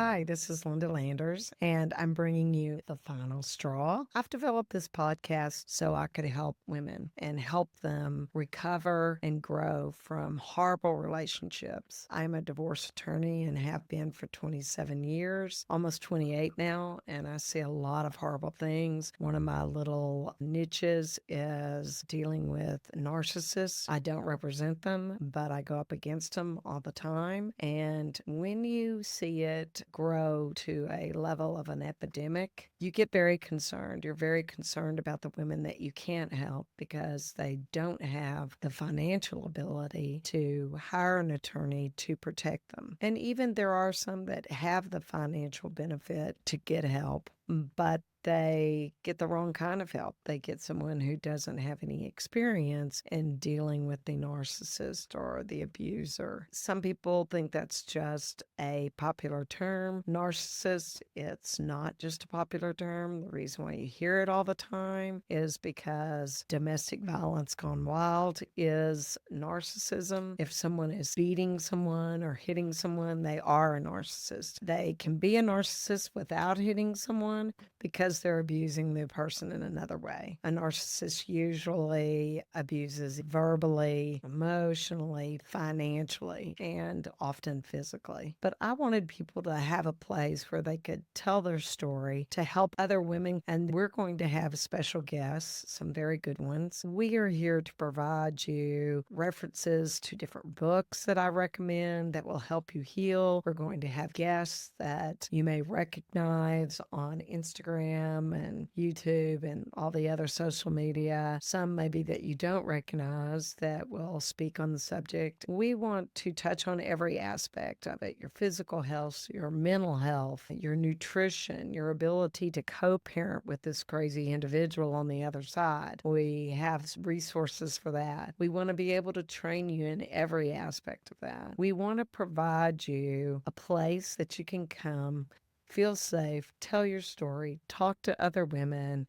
Hi, this is Lynda Landers, and I'm bringing you The Final Straw. I've developed this podcast so I could help women and help them recover and grow from horrible relationships. I'm a divorce attorney and have been for 27 years, almost 28 now, and I see a lot of horrible things. One of my little niches is dealing with narcissists. I don't represent them, but I go up against them all the time. And when you see it grow to a level of an epidemic, you get very concerned. You're very concerned about the women that you can't help because they don't have the financial ability to hire an attorney to protect them. And even there are some that have the financial benefit to get help, but they get the wrong kind of help. They get someone who doesn't have any experience in dealing with the narcissist or the abuser. Some people think that's just a popular term. Narcissist, it's not just a popular term. The reason why you hear it all the time is because domestic violence gone wild is narcissism. If someone is beating someone or hitting someone, they are a narcissist. They can be a narcissist without hitting someone because they're abusing the person in another way. A narcissist usually abuses verbally, emotionally, financially, and often physically. But I wanted people to have a place where they could tell their story to help other women. And we're going to have special guests, some very good ones. We are here to provide you references to different books that I recommend that will help you heal. We're going to have guests that you may recognize on Instagram and YouTube and all the other social media. Some maybe that you don't recognize that will speak on the subject. We want to touch on every aspect of it: your physical health, your mental health, your nutrition, your ability to co-parent with this crazy individual on the other side. We have resources for that. We want to be able to train you in every aspect of that. We want to provide you a place that you can come, feel safe, tell your story, talk to other women,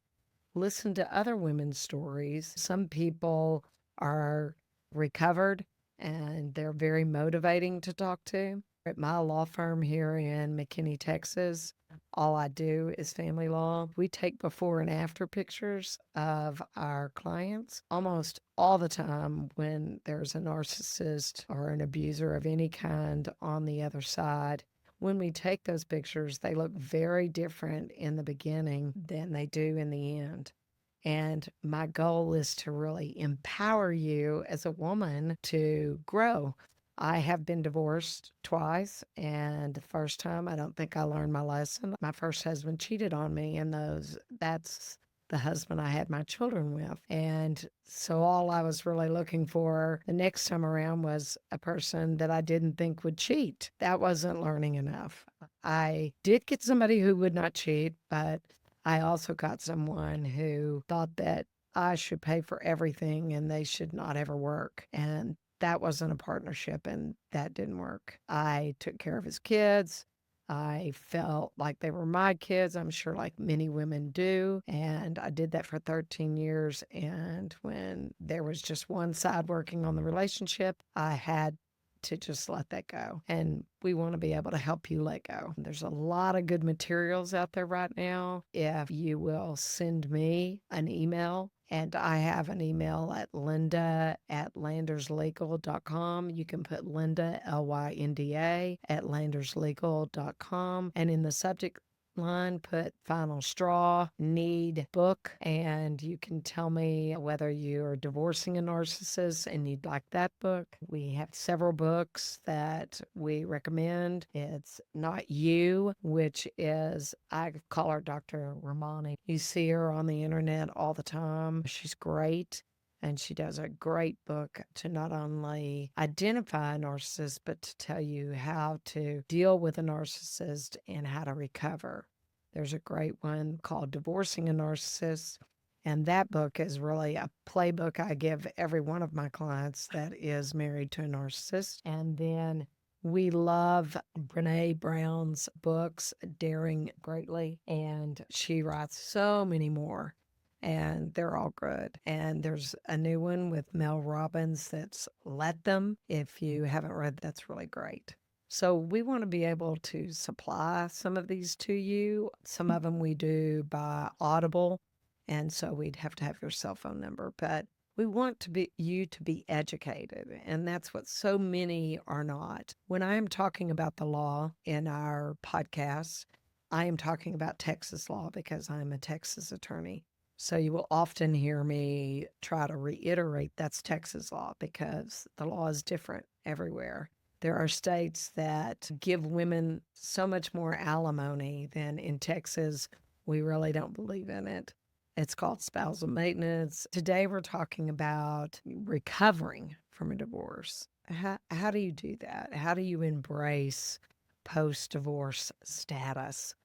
listen to other women's stories. Some people are recovered and they're very motivating to talk to. At my law firm here in McKinney, Texas, all I do is family law. We take before and after pictures of our clients almost all the time when there's a narcissist or an abuser of any kind on the other side. When we take those pictures, they look very different in the beginning than they do in the end. And my goal is to really empower you as a woman to grow. I have been divorced twice, and the first time I don't think I learned my lesson. My first husband cheated on me, and that's the husband I had my children with. And so all I was really looking for the next time around was a person that I didn't think would cheat. That wasn't learning enough. I did get somebody who would not cheat, but I also got someone who thought that I should pay for everything and they should not ever work. And that wasn't a partnership, and that didn't work. I took care of his kids. I felt like they were my kids, I'm sure, like many women do. And I did that for 13 years. And when there was just one side working on the relationship, I had to just let that go. And we want to be able to help you let go. There's a lot of good materials out there right now. If you will send me an email, and I have an email at Lynda@landerslegal.com. You can put Lynda, Lynda, at landerslegal.com. And in the subject line, put Final Straw, need book, and you can tell me whether you're divorcing a narcissist and you'd like that book. We have several books that we recommend. It's Not You, which is, I call her Dr. Romani. You see her on the internet all the time. She's great. And she does a great book to not only identify a narcissist, but to tell you how to deal with a narcissist and how to recover. There's a great one called Divorcing a Narcissist. And that book is really a playbook I give every one of my clients that is married to a narcissist. And then we love Brene Brown's books, Daring Greatly. And she writes so many more, and they're all good. And there's a new one with Mel Robbins that's Let Them. If you haven't read, that's really great. So we want to be able to supply some of these to you. Some of them we do by Audible, and so we'd have to have your cell phone number, but we want to be you to be educated, and that's what so many are not. When I am talking about the law in our podcast, I am talking about Texas law because I'm a Texas attorney. So you will often hear me try to reiterate that's Texas law because the law is different everywhere. There are states that give women so much more alimony than in Texas. We really don't believe in it. It's called spousal maintenance. Today, we're talking about recovering from a divorce. How do you do that? How do you embrace post divorce status?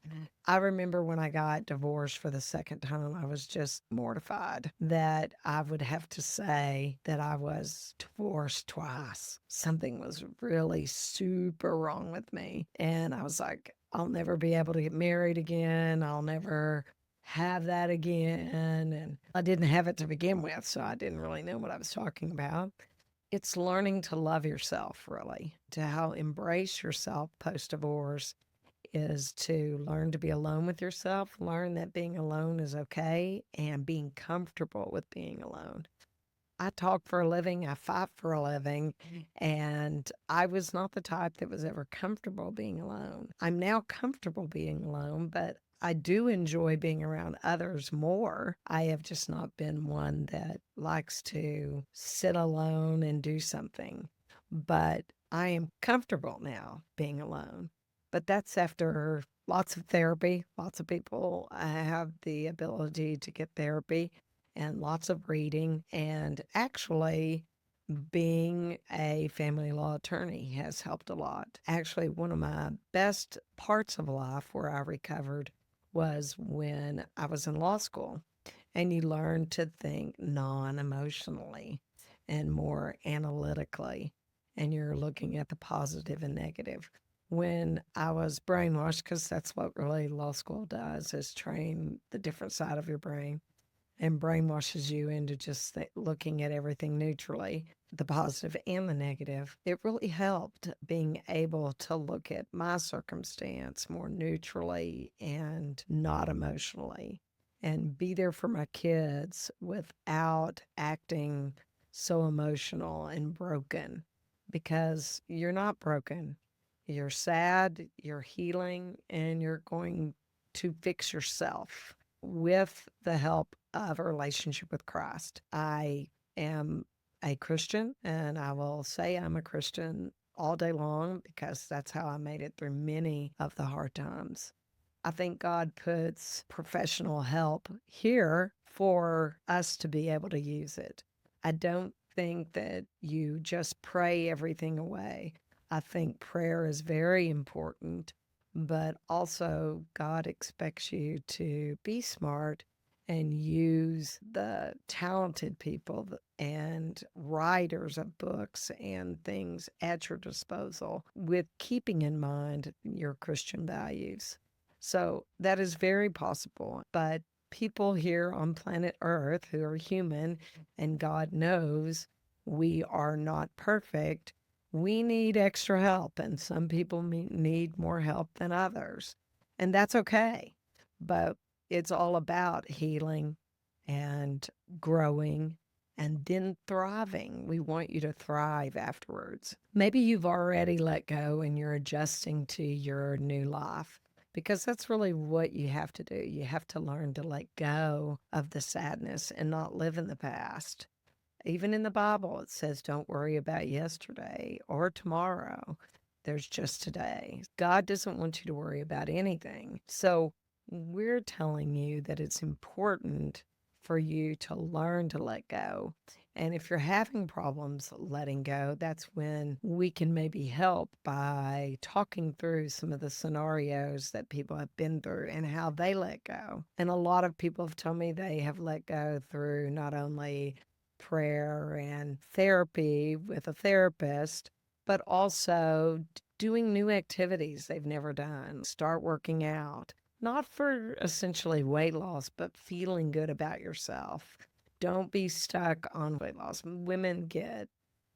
I remember when I got divorced for the second time, I was just mortified that I would have to say that I was divorced twice. Something was really super wrong with me. And I was like, I'll never be able to get married again. I'll never have that again. And I didn't have it to begin with, so I didn't really know what I was talking about. It's learning to love yourself, really, to how embrace yourself post divorce is to learn to be alone with yourself, learn that being alone is okay, and being comfortable with being alone. I talk for a living, I fight for a living, and I was not the type that was ever comfortable being alone. I'm now comfortable being alone, but I do enjoy being around others more. I have just not been one that likes to sit alone and do something, but I am comfortable now being alone. But that's after lots of therapy. Lots of people have the ability to get therapy and lots of reading. And actually, being a family law attorney has helped a lot. Actually, one of my best parts of life where I recovered was when I was in law school. And you learn to think non emotionally and more analytically. And you're looking at the positive and negative. When I was brainwashed, because that's what really law school does, is train the different side of your brain and brainwashes you into just looking at everything neutrally, the positive and the negative. It really helped being able to look at my circumstance more neutrally and not emotionally, and be there for my kids without acting so emotional and broken, because you're not broken. You're sad, you're healing, and you're going to fix yourself with the help of a relationship with Christ. I am a Christian, and I will say I'm a Christian all day long because that's how I made it through many of the hard times. I think God puts professional help here for us to be able to use it. I don't think that you just pray everything away. I think prayer is very important, but also God expects you to be smart and use the talented people and writers of books and things at your disposal with keeping in mind your Christian values. So that is very possible. But people here on planet Earth who are human, and God knows we are not perfect, we need extra help. And some people need more help than others. And that's okay. But it's all about healing and growing and then thriving. We want you to thrive afterwards. Maybe you've already let go and you're adjusting to your new life, because that's really what you have to do. You have to learn to let go of the sadness and not live in the past. Even in the Bible, it says, don't worry about yesterday or tomorrow. There's just today. God doesn't want you to worry about anything. So we're telling you that it's important for you to learn to let go. And if you're having problems letting go, that's when we can maybe help by talking through some of the scenarios that people have been through and how they let go. And a lot of people have told me they have let go through not only prayer and therapy with a therapist, but also doing new activities they've never done. Start working out, not for essentially weight loss, but feeling good about yourself. Don't be stuck on weight loss. Women get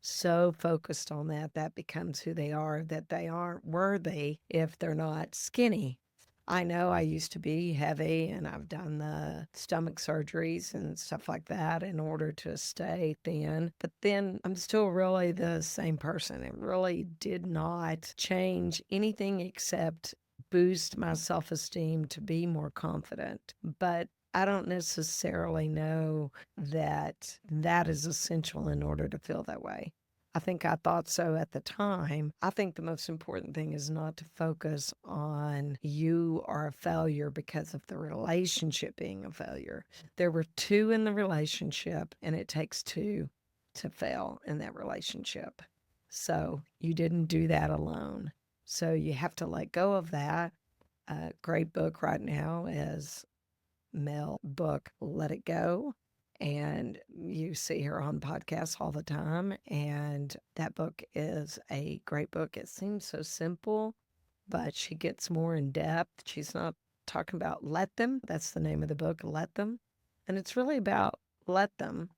so focused on that, that becomes who they are, that they aren't worthy if they're not skinny. I know I used to be heavy and I've done the stomach surgeries and stuff like that in order to stay thin, but then I'm still really the same person. It really did not change anything except boost my self esteem to be more confident. But I don't necessarily know that that is essential in order to feel that way. I think I thought so at the time. I think the most important thing is not to focus on you are a failure because of the relationship being a failure. There were two in the relationship, and it takes two to fail in that relationship. So you didn't do that alone. So you have to let go of that. A great book right now is Mel book, Let It Go. And you see her on podcasts all the time. And that book is a great book. It seems so simple, but she gets more in depth. She's not talking about let them. That's the name of the book, Let Them. And it's really about let them.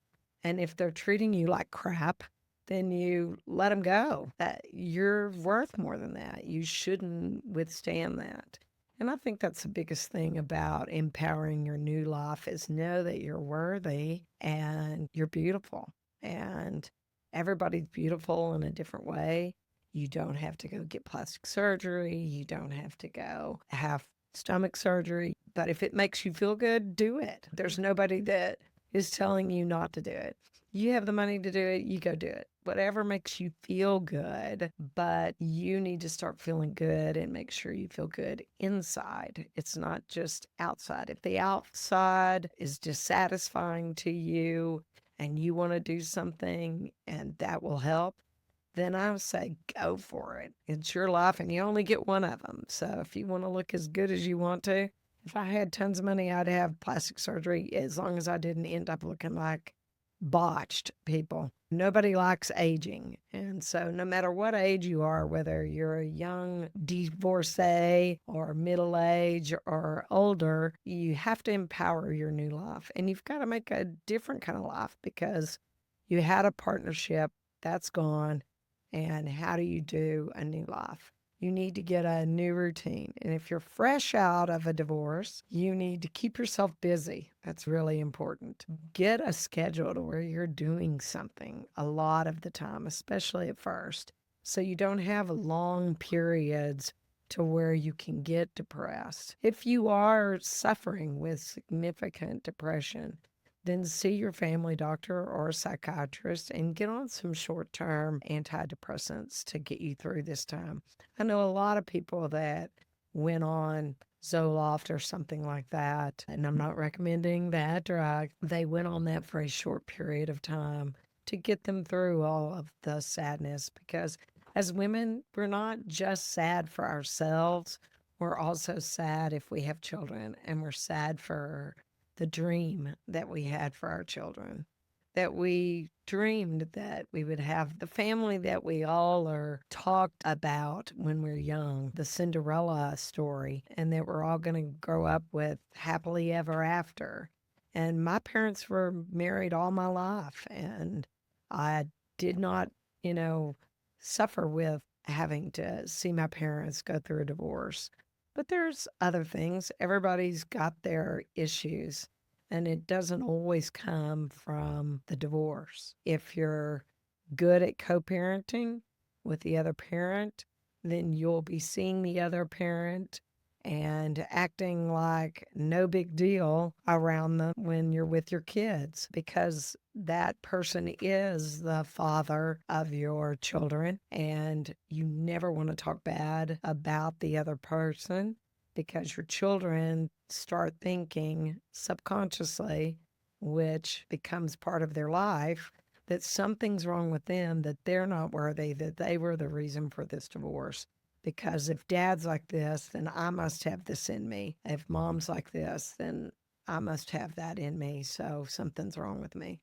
And if they're treating you like crap, then you let them go. That you're worth more than that. You shouldn't withstand that. And I think that's the biggest thing about empowering your new life is know that you're worthy and you're beautiful. And everybody's beautiful in a different way. You don't have to go get plastic surgery. You don't have to go have stomach surgery. But if it makes you feel good, do it. There's nobody that is telling you not to do it. You have the money to do it, you go do it. Whatever makes you feel good, but you need to start feeling good and make sure you feel good inside. It's not just outside. If the outside is dissatisfying to you and you want to do something and that will help, then I would say go for it. It's your life and you only get one of them. So if you want to look as good as you want to, if I had tons of money, I'd have plastic surgery as long as I didn't end up looking like botched people. Nobody likes aging. And so no matter what age you are, whether you're a young divorcee or middle age or older, you have to empower your new life. And you've got to make a different kind of life because you had a partnership that's gone. And how do you do a new life? You need to get a new routine. And if you're fresh out of a divorce, you need to keep yourself busy. That's really important. Get a schedule to where you're doing something a lot of the time, especially at first, so you don't have long periods to where you can get depressed. If you are suffering with significant depression, then see your family doctor or a psychiatrist and get on some short-term antidepressants to get you through this time. I know a lot of people that went on Zoloft or something like that, and I'm not recommending that drug. They went on that for a short period of time to get them through all of the sadness because as women, we're not just sad for ourselves, we're also sad if we have children, and we're sad for the dream that we had for our children, that we dreamed that we would have the family that we all are talked about when we're young, the Cinderella story, and that we're all going to grow up with happily ever after. And my parents were married all my life, and I did not, you know, suffer with having to see my parents go through a divorce. But there's other things. Everybody's got their issues, and it doesn't always come from the divorce. If you're good at co-parenting with the other parent, then you'll be seeing the other parent and acting like no big deal around them when you're with your kids because that person is the father of your children and you never want to talk bad about the other person because your children start thinking subconsciously, which becomes part of their life, that something's wrong with them, that they're not worthy, that they were the reason for this divorce. Because if dad's like this, then I must have this in me. If mom's like this, then I must have that in me. So something's wrong with me.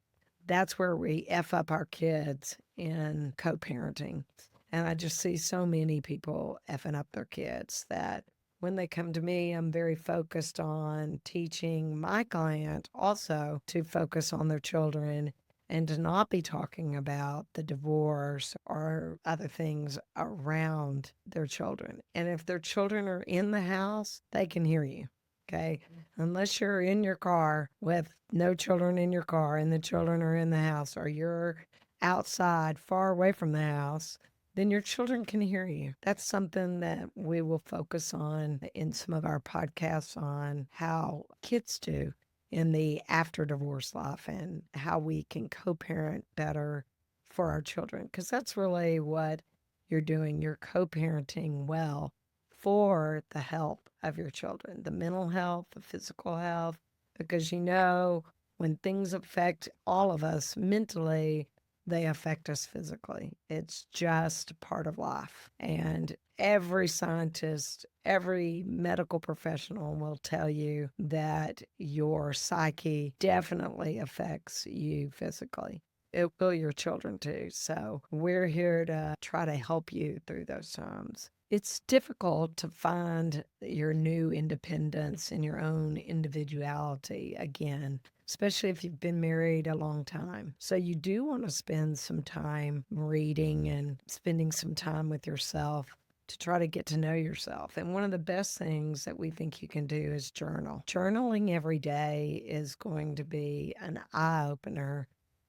That's where we F up our kids in co parenting. And I just see so many people effing up their kids that when they come to me, I'm very focused on teaching my client also to focus on their children and to not be talking about the divorce or other things around their children. And if their children are in the house, they can hear you. Okay. Unless you're in your car with no children in your car and the children are in the house, or you're outside far away from the house, then your children can hear you. That's something that we will focus on in some of our podcasts on how kids do in the after divorce life and how we can co parent better for our children. Because that's really what you're doing. You're co parenting well for the health of your children, the mental health, the physical health, because when things affect all of us mentally, they affect us physically. It's just part of life. And every scientist, every medical professional will tell you that your psyche definitely affects you physically. It will your children too. So we're here to try to help you through those times. It's difficult to find your new independence and your own individuality again, especially if you've been married a long time. So you do want to spend some time reading and spending some time with yourself to try to get to know yourself. And one of the best things that we think you can do is journal. Journaling every day is going to be an eye opener.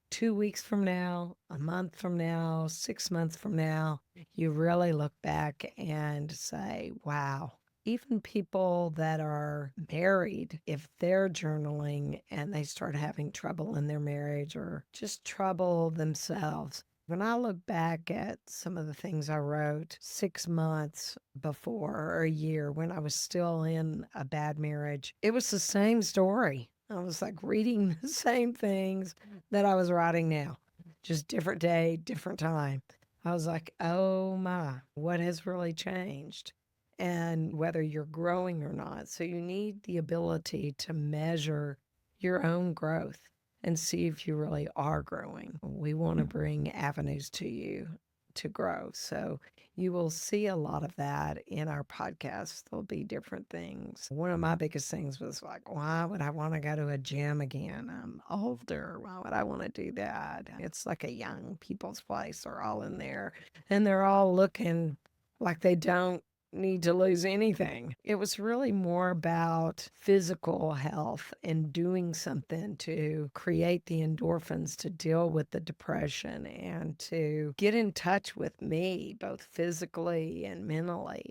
2 weeks from now, a month from now, 6 months from now, you really look back and say, wow. Even people that are married, if they're journaling and they start having trouble in their marriage or just trouble themselves, when I look back at some of the things I wrote 6 months before or a year when I was still in a bad marriage, it was the same story. I was like reading the same things that I was writing now, just different day, different time. I was like, oh my, what has really changed? And whether you're growing or not. So you need the ability to measure your own growth and see if you really are growing. We want to bring avenues to you to grow. So you will see a lot of that in our podcast. There'll be different things. One of my biggest things was like, why would I want to go to a gym again? I'm older. Why would I want to do that? It's like a young people's place. They're all in there and they're all looking like they don't need to lose anything. It was really more about physical health and doing something to create the endorphins to deal with the depression and to get in touch with me, both physically and mentally.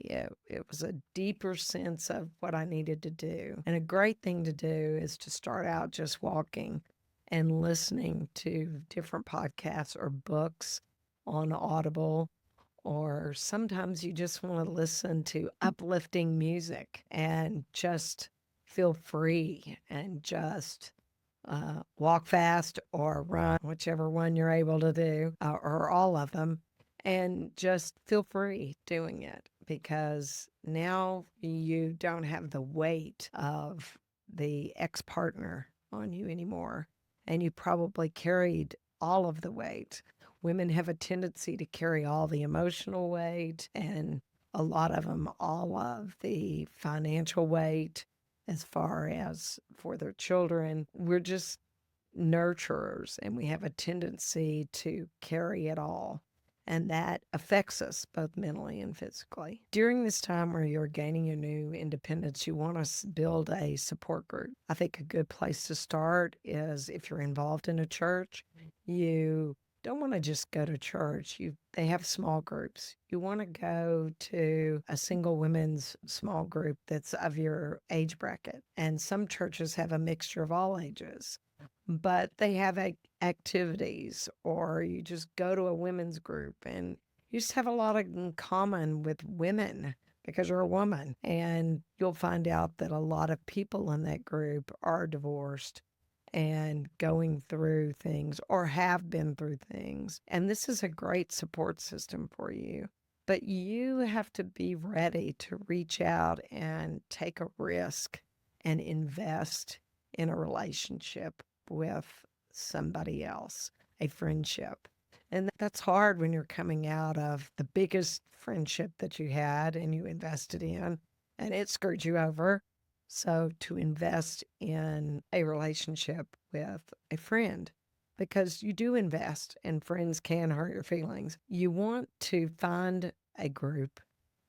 It was a deeper sense of what I needed to do. And a great thing to do is to start out just walking and listening to different podcasts or books on Audible, or sometimes you just want to listen to uplifting music and just feel free and just walk fast or run, whichever one you're able to do, or all of them, and just feel free doing it because now you don't have the weight of the ex partner on you anymore. And you probably carried all of the weight. Women have a tendency to carry all the emotional weight and a lot of them all of the financial weight as far as for their children. We're just nurturers and we have a tendency to carry it all. And that affects us both mentally and physically. During this time where you're gaining your new independence, you want to build a support group. I think a good place to start is if you're involved in a church, you don't want to just go to church. They have small groups. You want to go to a single women's small group that's of your age bracket. And some churches have a mixture of all ages, but they have activities, or you just go to a women's group and you just have a lot in common with women because you're a woman. And you'll find out that a lot of people in that group are divorced and going through things or have been through things. And this is a great support system for you. But you have to be ready to reach out and take a risk and invest in a relationship with somebody else, a friendship. And that's hard when you're coming out of the biggest friendship that you had and you invested in and it screwed you over. So to invest in a relationship with a friend, because you do invest and friends can hurt your feelings. You want to find a group,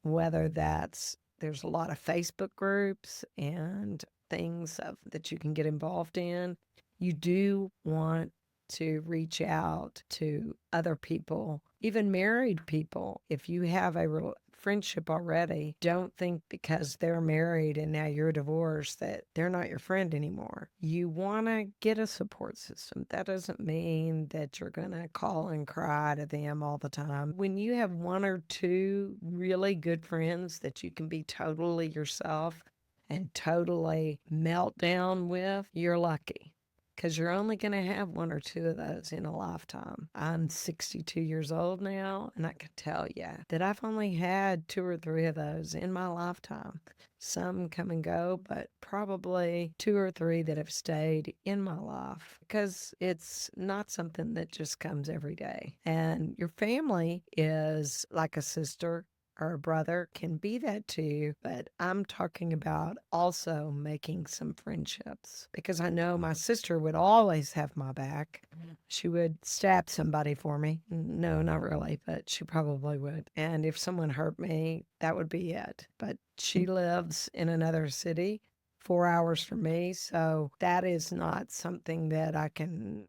whether there's a lot of Facebook groups and things that you can get involved in. You do want to reach out to other people, even married people. If you have a friendship already, don't think because they're married and now you're divorced that they're not your friend anymore. You want to get a support system. That doesn't mean that you're going to call and cry to them all the time. When you have one or two really good friends that you can be totally yourself and totally melt down with, you're lucky, because you're only going to have one or two of those in a lifetime. I'm 62 years old now, and I can tell you that I've only had two or three of those in my lifetime. Some come and go, but probably two or three that have stayed in my life, because it's not something that just comes every day. And your family is like a sister or a brother, can be that to you, but I'm talking about also making some friendships, because I know my sister would always have my back. She would stab somebody for me. No, not really, but she probably would. And if someone hurt me, that would be it. But she lives in another city, 4 hours from me, so that is not something that I can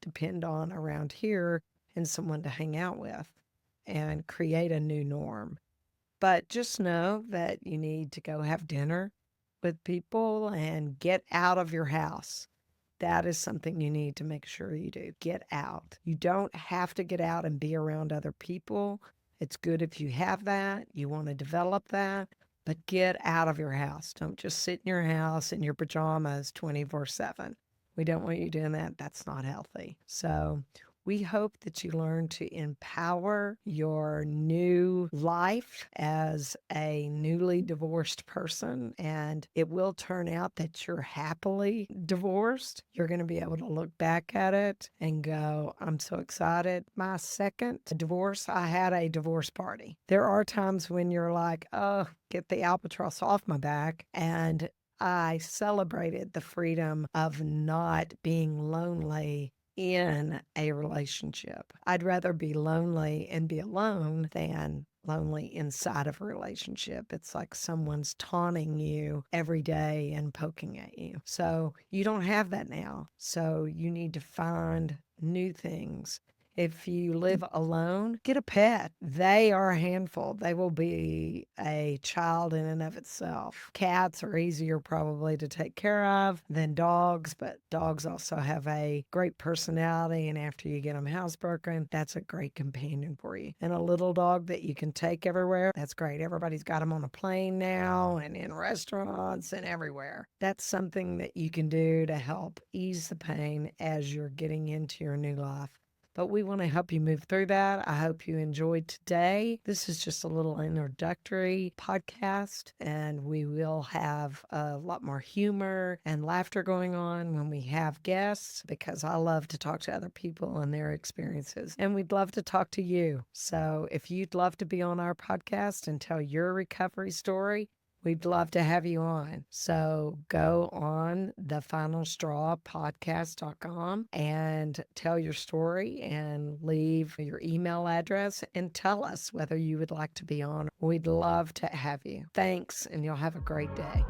depend on around here, and someone to hang out with and create a new norm. But just know that you need to go have dinner with people and get out of your house. That is something you need to make sure you do. Get out. You don't have to get out and be around other people. It's good if you have that. You want to develop that, but get out of your house. Don't just sit in your house in your pajamas 24/7. We don't want you doing that. That's not healthy. So we hope that you learn to empower your new life as a newly divorced person, and it will turn out that you're happily divorced. You're going to be able to look back at it and go, I'm so excited. My second divorce, I had a divorce party. There are times when you're like, oh, get the albatross off my back. And I celebrated the freedom of not being lonely in a relationship. I'd rather be lonely and be alone than lonely inside of a relationship. It's like someone's taunting you every day and poking at you. So you don't have that now. So you need to find new things. If you live alone, get a pet. They are a handful. They will be a child in and of itself. Cats are easier probably to take care of than dogs, but dogs also have a great personality. And after you get them housebroken, that's a great companion for you. And a little dog that you can take everywhere, that's great. Everybody's got them on a plane now and in restaurants and everywhere. That's something that you can do to help ease the pain as you're getting into your new life. But we want to help you move through that. I hope you enjoyed today. This is just a little introductory podcast, and we will have a lot more humor and laughter going on when we have guests, because I love to talk to other people and their experiences, and we'd love to talk to you. So if you'd love to be on our podcast and tell your recovery story, we'd love to have you on. So go on thefinalstrawpodcast.com and tell your story and leave your email address and tell us whether you would like to be on. We'd love to have you. Thanks, and you'll have a great day.